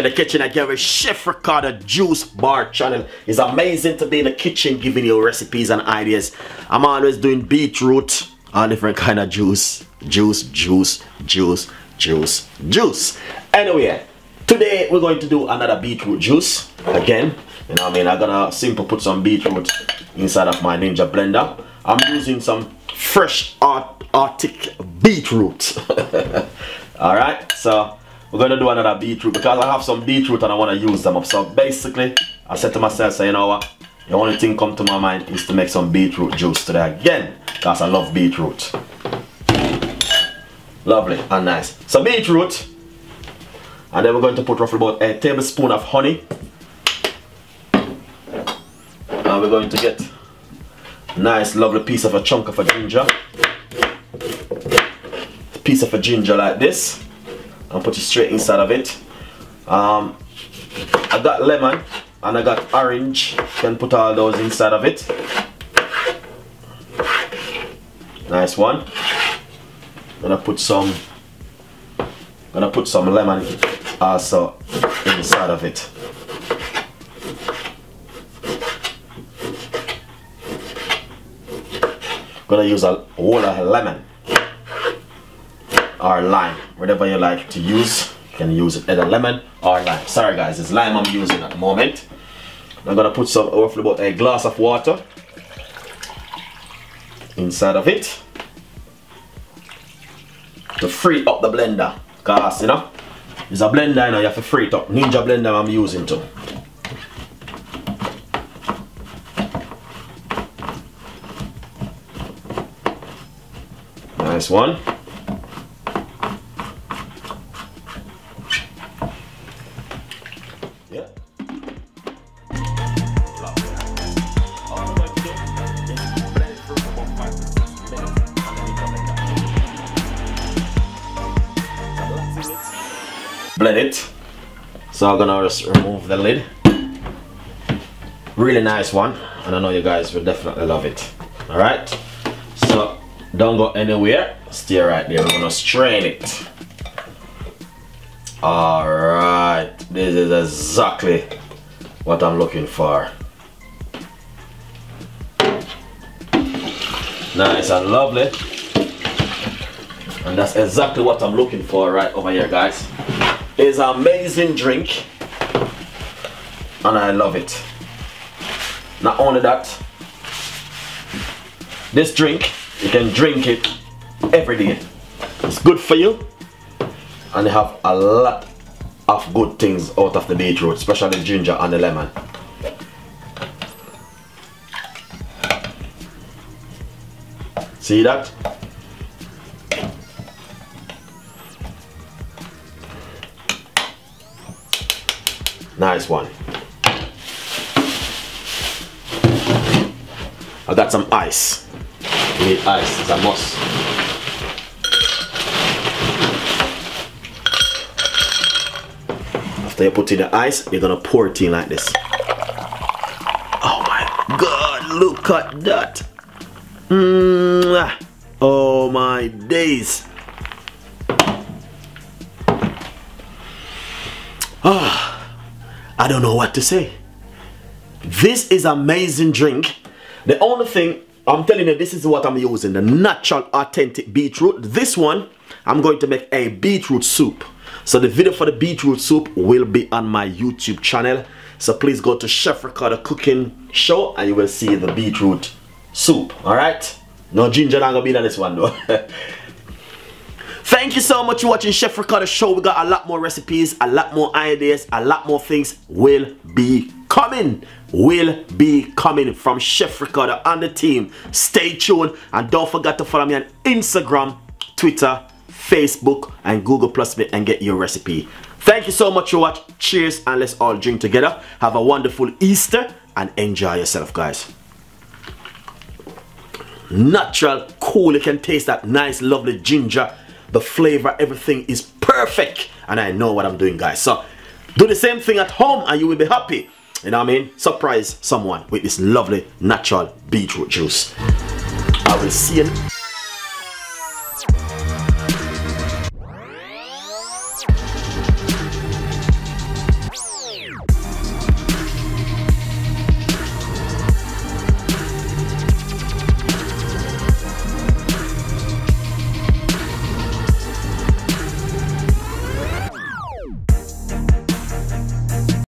in the kitchen again with Chef Ricardo Juice Bar channel. It's amazing to be in the kitchen giving you recipes and ideas. I'm always doing beetroot, all different kind of juice. Anyway, today we're going to do another beetroot juice again. You know what I mean? I'm gonna simply put some beetroot inside of my Ninja blender. I'm using some fresh Arctic beetroot. Alright, so we're gonna do another beetroot because I have some beetroot and I want to use them up. So basically I said to myself, so you know what, the only thing come to my mind is to make some beetroot juice today again, because I love beetroot. Lovely and nice. So beetroot, and then we're going to put roughly about a tablespoon of honey, and we're going to get a nice lovely piece of a chunk of a ginger, piece of a ginger like this, and put it straight inside of it. I got lemon and I got orange. You can put all those inside of it. Nice one. Gonna put some lemon also inside of it. Gonna use a whole of lemon or lime, whatever you like to use. You can use it, either lemon or lime. Sorry guys, it's lime I'm using at the moment. I'm gonna put some, roughly about a glass of water inside of it to free up the blender, cause you know it's a blender, you know, you have to free it up. Ninja blender I'm using too. Nice one. Yeah. Blend it. So I'm gonna just remove the lid. Really nice one, and I know you guys will definitely love it. Alright, so don't go anywhere, stay right there. We're gonna strain it. Alright, this is exactly what I'm looking for. Nice and lovely. And that's exactly what I'm looking for right over here, guys. It's an amazing drink and I love it. Not only that, this drink, you can drink it every day. It's good for you, and you have a lot of good things out of the beetroot, especially the ginger and the lemon. See that? Nice one. I got some ice. You need ice, it's a must. After you put in the ice, you're gonna pour it in like this. Oh my god, look at that. Oh my days. I don't know what to say. This is amazing drink. The only thing I'm telling you, this is what I'm using, the natural authentic beetroot. This one I'm going to make a beetroot soup. So the video for the beetroot soup will be on my YouTube channel. So please go to Chef Ricardo Cooking Show and you will see the beetroot soup. Alright? No ginger not gonna be in this one though. Thank you so much for watching Chef Ricardo Show. We got a lot more recipes, a lot more ideas, a lot more things will be coming. Will be coming from Chef Ricardo and the team. Stay tuned and don't forget to follow me on Instagram, Twitter, Facebook and Google Plus me and get your recipe. Thank you so much for watching. Cheers and let's all drink together. Have a wonderful Easter and enjoy yourself, guys. Natural, cool, you can taste that nice lovely ginger. The flavor, everything is perfect and I know what I'm doing, guys. So do the same thing at home and you will be happy. You know what I mean? Surprise someone with this lovely natural beetroot juice. I will see you.